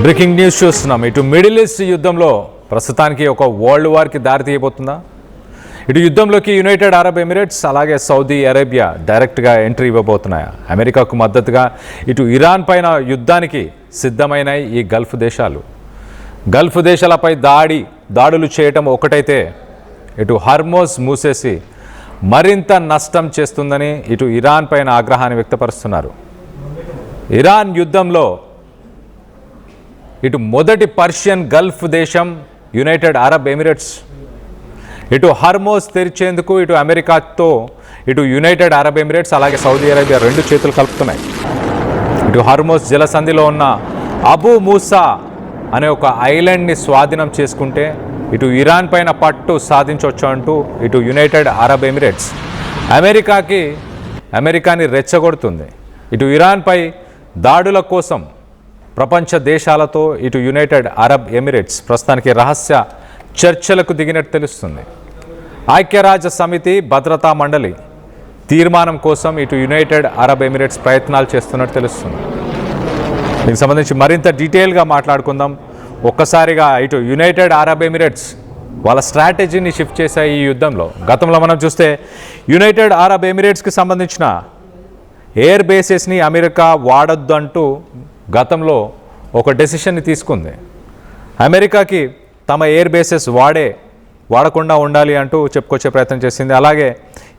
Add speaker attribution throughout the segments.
Speaker 1: Breaking news చూస్తున్నాం. ఇటు middle east యుద్ధంలో ప్రస్తుతానికి ఒక వరల్డ్ వార్కి దారి తీయబోతుందా? ఇటు యుద్ధంలోకి యునైటెడ్ అరబ్ ఎమిరేట్స్ అలాగే సౌదీ అరేబియా డైరెక్ట్గా ఎంట్రీ ఇవ్వబోతున్నాయా? అమెరికాకు మద్దతుగా ఇటు ఇరాన్ పైన యుద్ధానికి సిద్ధమైన ఈ గల్ఫ్ దేశాలపై దాడులు చేయటం ఒకటైతే ఇటు హర్మోజ్ మూసేసి మరింత నష్టం చేస్తుందని ఇటు ఇరాన్ పైన ఆగ్రహాన్ని వ్యక్తపరుస్తున్నారు. ఇరాన్ యుద్ధంలో ఇటు మొదటి పర్షియన్ గల్ఫ్ దేశం యునైటెడ్ అరబ్ ఎమిరేట్స్, ఇటు హర్మోజ్ తెరిచేందుకు ఇటు అమెరికాతో ఇటు యునైటెడ్ అరబ్ ఎమిరేట్స్ అలాగే సౌదీ అరేబియా రెండు చేతులు కలుపుతున్నాయి. ఇటు హర్మోజ్ జలసంధిలో ఉన్న అబూ మూసా అనే ఒక ఐలాండ్ని స్వాధీనం చేసుకుంటే ఇటు ఇరాన్ పైన పట్టు సాధించవచ్చు అంటూ ఇటు యునైటెడ్ అరబ్ ఎమిరేట్స్ అమెరికాని రెచ్చగొడుతుంది. ఇటు ఇరాన్పై దాడుల కోసం ప్రపంచ దేశాలతో ఇటు యునైటెడ్ అరబ్ ఎమిరేట్స్ ప్రస్తుతానికి రహస్య చర్చలకు దిగినట్టు తెలుస్తుంది. ఐక్యరాజ్య సమితి భద్రతా మండలి తీర్మానం కోసం ఇటు యునైటెడ్ అరబ్ ఎమిరేట్స్ ప్రయత్నాలు చేస్తున్నట్టు తెలుస్తుంది. దీనికి సంబంధించి మరింత డీటెయిల్గా మాట్లాడుకుందాం. ఒక్కసారిగా ఇటు యునైటెడ్ అరబ్ ఎమిరేట్స్ వాళ్ళ స్ట్రాటజీని షిఫ్ట్ చేశాయి ఈ యుద్ధంలో. గతంలో మనం చూస్తే యునైటెడ్ అరబ్ ఎమిరేట్స్కి సంబంధించిన ఎయిర్ బేసెస్ని అమెరికా వాడొద్దు అంటూ గతంలో ఒక డెసిషన్ని తీసుకుంది. అమెరికాకి తమ ఎయిర్ బేసెస్ వాడకుండా ఉండాలి అంటూ చెప్పుకొచ్చే ప్రయత్నం చేసింది. అలాగే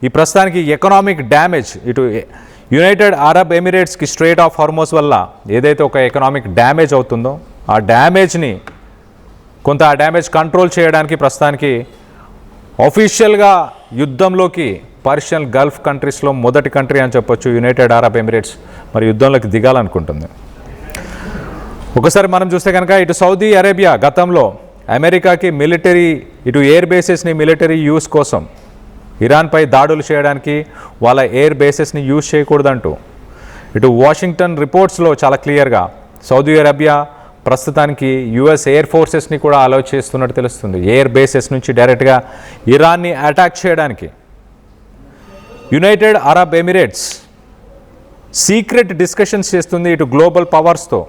Speaker 1: ఈ ప్రస్తుతానికి ఎకనామిక్ డ్యామేజ్ ఇటు యునైటెడ్ అరబ్ ఎమిరేట్స్కి స్ట్రెయిట్ ఆఫ్ హార్మోజ్ వల్ల ఏదైతే ఒక ఎకనామిక్ డ్యామేజ్ అవుతుందో ఆ డ్యామేజ్ కంట్రోల్ చేయడానికి ప్రస్తుతానికి ఆఫీషియల్గా యుద్ధంలోకి పర్షియన్ గల్ఫ్ కంట్రీస్లో మొదటి కంట్రీ అని చెప్పొచ్చు యునైటెడ్ అరబ్ ఎమిరేట్స్ మరి యుద్ధంలోకి దిగాలనుకుంటుంది. ఒకసారి మనం చూస్తే కనుక ఇటు సౌదీ అరేబియా గతంలో అమెరికాకి ఇటు ఎయిర్ బేసెస్ని మిలిటరీ యూస్ కోసం ఇరాన్పై దాడులు చేయడానికి వాళ్ళ ఎయిర్ బేసెస్ని యూజ్ చేయకూడదంటూ ఇటు వాషింగ్టన్ రిపోర్ట్స్లో చాలా క్లియర్గా సౌదీ అరేబియా ప్రస్తుతానికి యుఎస్ ఎయిర్ ఫోర్సెస్ని కూడా అలౌ చేస్తున్నట్టు తెలుస్తుంది. ఎయిర్ బేసెస్ నుంచి డైరెక్ట్గా ఇరాన్ని అటాక్ చేయడానికి United Arab Emirates secret discussions చేస్తుంది ఇటు గ్లోబల్ పవర్స్తో.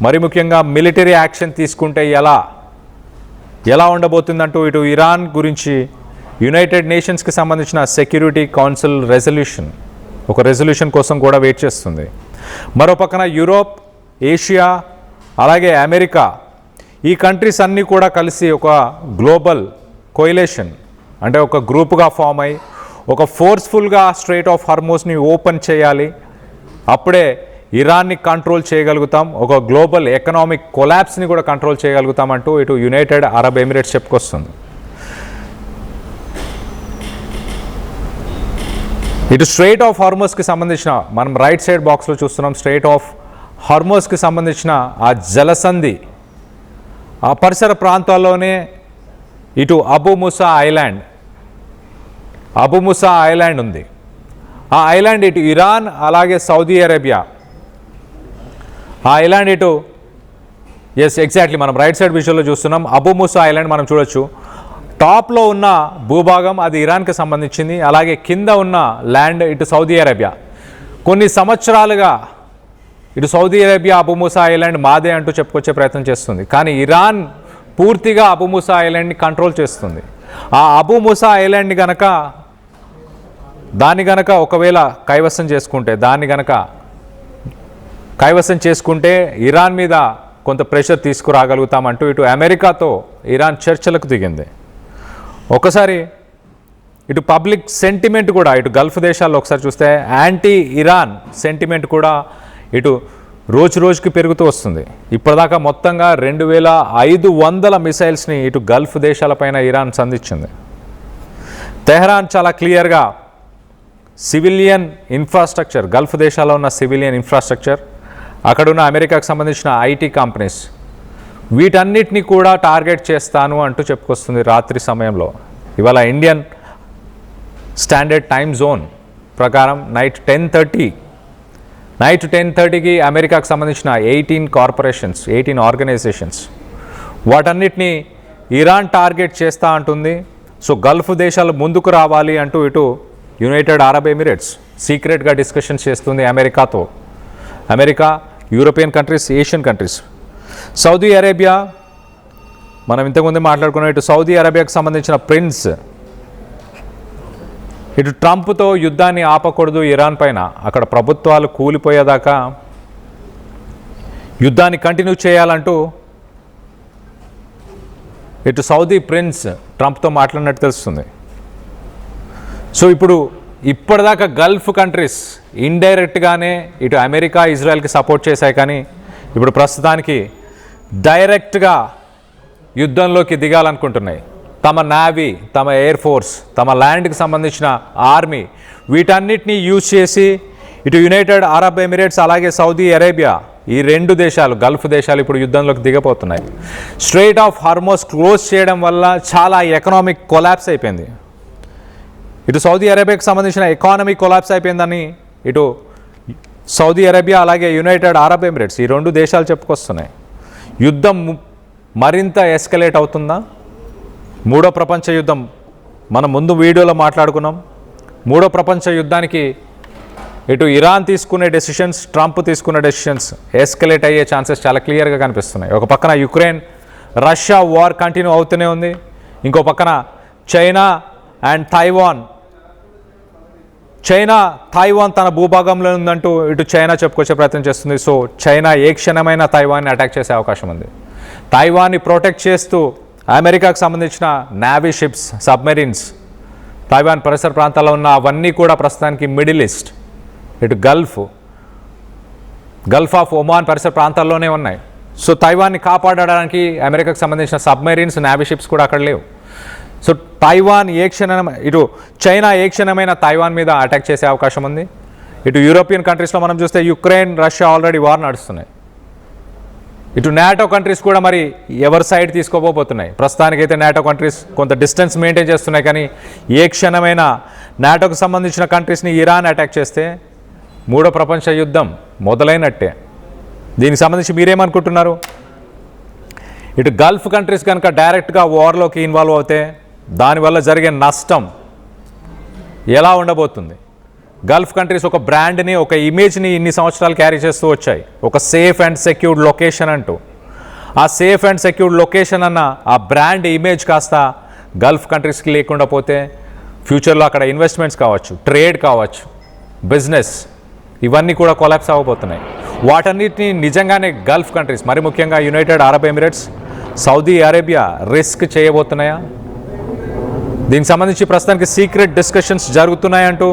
Speaker 1: మరి ముఖ్యంగా మిలిటరీ యాక్షన్ తీసుకుంటే ఎలా ఉండబోతుందంటూ ఇటు ఇరాన్ గురించి యునైటెడ్ నేషన్స్కి సంబంధించిన సెక్యూరిటీ కౌన్సిల్ రెజల్యూషన్ కోసం కూడా వెయిట్ చేస్తుంది. మరో పక్కన యూరోప్, ఏషియా అలాగే అమెరికా ఈ కంట్రీస్ అన్నీ కూడా కలిసి ఒక గ్లోబల్ కోయిలేషన్ అంటే ఒక గ్రూప్గా ఫామ్ అయ్యి ఒక ఫోర్స్ఫుల్గా స్ట్రెయిట్ ఆఫ్ హార్మోజ్ని ఓపెన్ చేయాలి. అప్పుడే ఇరాన్ని కంట్రోల్ చేయగలుగుతాం, ఒక గ్లోబల్ ఎకనామిక్ కొలాప్స్ని కూడా కంట్రోల్ చేయగలుగుతామంటూ ఇటు యునైటెడ్ అరబ్ ఎమిరేట్స్ చెప్పుకొస్తుంది. ఇటు స్ట్రెయిట్ ఆఫ్ హార్మోజ్కి సంబంధించిన మనం రైట్ సైడ్ బాక్స్లో చూస్తున్నాం. స్ట్రెయిట్ ఆఫ్ హార్మోజ్కి సంబంధించిన ఆ జలసంధి ఆ పరిసర ప్రాంతాల్లోనే ఇటు అబూ మూసా ఐలాండ్ ఉంది. ఆ ఐలాండ్ ఇటు ఇరాన్ అలాగే సౌదీ అరేబియా ఆ ఐలాండ్ ఇటు ఎగ్జాక్ట్లీ మనం రైట్ సైడ్ విజువల్లో చూస్తున్నాం. అబూ మూసా ఐలాండ్ మనం చూడొచ్చు. టాప్లో ఉన్న భూభాగం అది ఇరాన్కి సంబంధించింది, అలాగే కింద ఉన్న ల్యాండ్ ఇటు సౌదీ అరేబియా. కొన్ని సంవత్సరాలుగా ఇటు Saudi Arabia Abu Musa island మాదే అంటూ చెప్పుకొచ్చే ప్రయత్నం చేస్తుంది. కానీ ఇరాన్ పూర్తిగా అబూ మూసా ఐలాండ్ని కంట్రోల్ చేస్తుంది. ఆ అబూ మూసా ఐలాండ్ని దాన్ని గనక ఒకవేళ కైవసం చేసుకుంటే ఇరాన్ మీద కొంత ప్రెషర్ తీసుకురాగలుగుతామంటూ ఇటు అమెరికాతో ఇరాన్ చర్చలకు దిగింది. ఒకసారి ఇటు పబ్లిక్ సెంటిమెంట్ కూడా ఇటు గల్ఫ్ దేశాల్లో ఒకసారి చూస్తే యాంటీ ఇరాన్ సెంటిమెంట్ కూడా ఇటు రోజుకి పెరుగుతూ వస్తుంది. ఇప్పటిదాకా మొత్తంగా 2500 మిసైల్స్ని ఇటు గల్ఫ్ దేశాలపైన ఇరాన్ సంధించింది. తెహ్రాన్ చాలా క్లియర్గా సివిలియన్ ఇన్ఫ్రాస్ట్రక్చర్, గల్ఫ్ దేశాల్లో ఉన్న సివిలియన్ ఇన్ఫ్రాస్ట్రక్చర్, అక్కడున్న అమెరికాకు సంబంధించిన ఐటీ కంపెనీస్ వీటన్నిటిని కూడా టార్గెట్ చేస్తాను అంటూ చెప్పుకొస్తుంది. రాత్రి సమయంలో ఇవాళ ఇండియన్ స్టాండర్డ్ టైమ్ జోన్ ప్రకారం నైట్ 10:30కి అమెరికాకు సంబంధించిన 18 ఆర్గనైజేషన్స్ వాటన్నిటినీ ఇరాన్ టార్గెట్ చేస్తూ అంటుంది. సో గల్ఫ్ దేశాలు ముందుకు రావాలి అంటూ ఇటు యునైటెడ్ అరబ్ ఎమిరేట్స్ సీక్రెట్గా డిస్కషన్స్ చేస్తుంది America, European countries, Asian countries. Saudi Arabia, మనం ఇంతకుముందు మాట్లాడుకున్నాం, ఇటు సౌదీ అరేబియాకు సంబంధించిన ప్రిన్స్ ఇటు ట్రంప్తో యుద్ధాన్ని ఆపకూడదు ఇరాన్ పైన, అక్కడ ప్రభుత్వాలు కూలిపోయేదాకా యుద్ధాన్ని కంటిన్యూ చేయాలంటూ ఇటు సౌదీ ప్రిన్స్ ట్రంప్తో మాట్లాడినట్టు తెలుస్తుంది. సో ఇప్పటిదాకా గల్ఫ్ కంట్రీస్ ఇండైరెక్ట్గానే ఇటు అమెరికా ఇజ్రాయెల్కి సపోర్ట్ చేశాయి, కానీ ఇప్పుడు ప్రస్తుతానికి డైరెక్ట్గా యుద్ధంలోకి దిగాలనుకుంటున్నాయి. తమ నేవీ, తమ ఎయిర్ ఫోర్స్, తమ ల్యాండ్కి సంబంధించిన ఆర్మీ, వీటన్నిటినీ యూజ్ చేసి ఇటు యునైటెడ్ అరబ్ ఎమిరేట్స్ అలాగే సౌదీ అరేబియా, ఈ రెండు దేశాలు గల్ఫ్ దేశాలు ఇప్పుడు యుద్ధంలోకి దిగబోతున్నాయి. స్ట్రెయిట్ ఆఫ్ హార్మోస్ క్లోజ్ చేయడం వల్ల చాలా ఎకనామిక్ కొలాప్స్ అయిపోయింది. ఇటు సౌదీ అరేబియాకి సంబంధించిన ఎకానమీ కొలాప్స్ అయిపోయిందని ఇటు సౌదీ అరేబియా అలాగే యునైటెడ్ అరబ్ ఎమిరేట్స్ ఈ రెండు దేశాలు చెప్పుకొస్తున్నాయి. యుద్ధం మరింత ఎస్కలేట్ అవుతుందా? మూడో ప్రపంచ యుద్ధం మనం ముందు వీడియోలో మాట్లాడుకున్నాం. మూడో ప్రపంచ యుద్ధానికి ఇటు ఇరాన్ తీసుకునే డెసిషన్స్, ట్రంప్ తీసుకునే డెసిషన్స్ ఎస్కలేట్ అయ్యే ఛాన్సెస్ చాలా క్లియర్గా కనిపిస్తున్నాయి. ఒక పక్కన యుక్రెయిన్ రష్యా వార్ కంటిన్యూ అవుతూనే ఉంది, ఇంకో పక్కన చైనా అండ్ థైవాన్ తన భూభాగంలో ఉందంటూ ఇటు చైనా చెప్పుకొచ్చే ప్రయత్నం చేస్తుంది. సో చైనా ఏ క్షణమైనా తైవాన్ని అటాక్ చేసే అవకాశం ఉంది. తైవాన్ని ప్రొటెక్ట్ చేస్తూ అమెరికాకు సంబంధించిన నేవీ షిప్స్, సబ్మెరీన్స్ తైవాన్ పరిసర ప్రాంతాల్లో ఉన్న అవన్నీ కూడా ప్రస్తుతానికి మిడిల్ ఈస్ట్, ఇటు గల్ఫ్ ఆఫ్ ఒమాన్ పరిసర ప్రాంతాల్లోనే ఉన్నాయి. సో తైవాన్ని కాపాడడానికి అమెరికాకు సంబంధించిన సబ్మెరీన్స్, నేవీ షిప్స్ కూడా అక్కడ లేవు. సో ఇటు చైనా ఏ క్షణమైన తైవాన్ మీద అటాక్ చేసే అవకాశం ఉంది. ఇటు యూరోపియన్ కంట్రీస్లో మనం చూస్తే యుక్రెయిన్, రష్యా ఆల్రెడీ వార్ నడుస్తున్నాయి. ఇటు నాటో కంట్రీస్ కూడా మరి ఎవరి సైడ్ తీసుకోబోతున్నాయి. ప్రస్తుతానికైతే నాటో కంట్రీస్ కొంత డిస్టెన్స్ మెయింటైన్ చేస్తున్నాయి, కానీ ఏ క్షణమైనా నాటోకు సంబంధించిన కంట్రీస్ని ఇరాన్ అటాక్ చేస్తే మూడో ప్రపంచ యుద్ధం మొదలైనట్టే. దీనికి సంబంధించి మీరేమనుకుంటున్నారు? ఇటు గల్ఫ్ కంట్రీస్ కనుక డైరెక్ట్గా వార్లోకి ఇన్వాల్వ్ అవుతే దానివల్ల జరిగే నష్టం ఎలా ఉండబోతుంది? గల్ఫ్ కంట్రీస్ ఒక బ్రాండ్ని, ఒక ఇమేజ్ని ఇన్ని సంవత్సరాలు క్యారీ చేస్తూ వచ్చాయి, ఒక సేఫ్ అండ్ సెక్యూర్డ్ లొకేషన్ అంటూ. ఆ సేఫ్ అండ్ సెక్యూర్డ్ లొకేషన్ అన్న ఆ బ్రాండ్ ఇమేజ్ కాస్త గల్ఫ్ కంట్రీస్కి లేకుండా పోతే ఫ్యూచర్లో అక్కడ ఇన్వెస్ట్మెంట్స్ కావచ్చు, ట్రేడ్ కావచ్చు, బిజినెస్, ఇవన్నీ కూడా కొలాప్స్ అవ్వబోతున్నాయి. వాటన్నిటిని నిజంగానే గల్ఫ్ కంట్రీస్, మరి ముఖ్యంగా United Arab Emirates, Saudi Arabia risk చేయబోతున్నాయా? దీనికి సంబంధించి ప్రస్తుతానికి సీక్రెట్ డిస్కషన్స్ జరుగుతున్నాయంటూ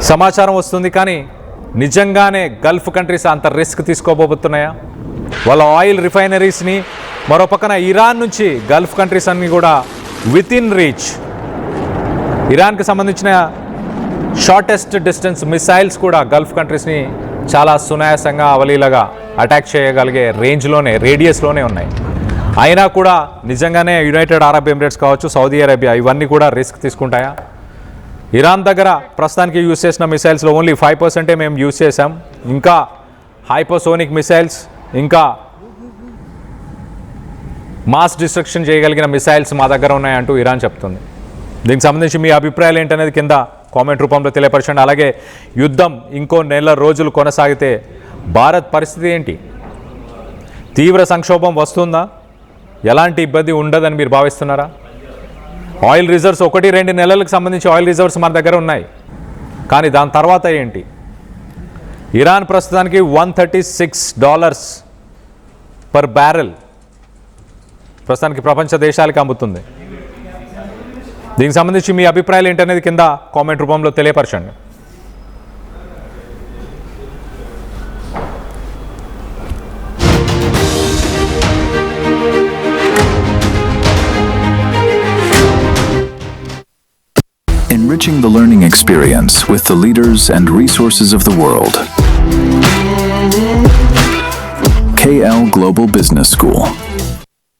Speaker 1: సమాచారం వస్తుంది, కానీ నిజంగానే గల్ఫ్ కంట్రీస్ అంత రిస్క్ తీసుకోబోతున్నాయా? వాళ్ళ ఆయిల్ రిఫైనరీస్ని, మరో పక్కన ఇరాన్ నుంచి గల్ఫ్ కంట్రీస్ అన్నీ కూడా విత్ ఇన్ రీచ్, ఇరాన్కి సంబంధించిన షార్టెస్ట్ డిస్టెన్స్ మిసైల్స్ కూడా గల్ఫ్ కంట్రీస్ని చాలా సునాయాసంగా అవలీలగా అటాక్ చేయగలిగే రేంజ్లోనే, రేడియస్లోనే ఉన్నాయి. అయినా కూడా నిజంగానే యునైటెడ్ అరబ్ ఎమిరేట్స్ కావచ్చు, సౌదీ అరేబియా, ఇవన్నీ కూడా రిస్క్ తీసుకుంటాయా? ఇరాన్ దగ్గర ప్రస్తుతానికి యూజ్ చేసిన మిసైల్స్లో ఓన్లీ 5% మేము యూజ్ చేసాం, ఇంకా హైపోసోనిక్ మిసైల్స్, ఇంకా మాస్ డిస్ట్రక్షన్ చేయగలిగిన మిసైల్స్ మా దగ్గర ఉన్నాయంటూ ఇరాన్ చెప్తుంది. దీనికి సంబంధించి మీ అభిప్రాయాలు ఏంటనేది కింద కామెంట్ రూపంలో తెలియపరచండి. అలాగే యుద్ధం ఇంకో నెల రోజులు కొనసాగితే భారత్ పరిస్థితి ఏంటి? తీవ్ర సంక్షోభం వస్తుందా? ఎలాంటి ఇబ్బంది ఉండదని మీరు భావిస్తున్నారా? ఆయిల్ రిజర్వ్స్ 1-2 నెలలకు సంబంధించి ఆయిల్ రిజర్వ్స్ మన దగ్గర ఉన్నాయి, కానీ దాని తర్వాత ఏంటి? ఇరాన్ ప్రస్తుతానికి $136 పర్ బ్యారెల్ ప్రస్తుతానికి ప్రపంచ దేశాలకు అమ్ముతుంది. దీనికి సంబంధించి మీ అభిప్రాయాలు ఏంటనేది కింద కామెంట్ రూపంలో తెలియపరచండి.
Speaker 2: Enriching the learning experience with the leaders and resources of the world. KL Global Business School.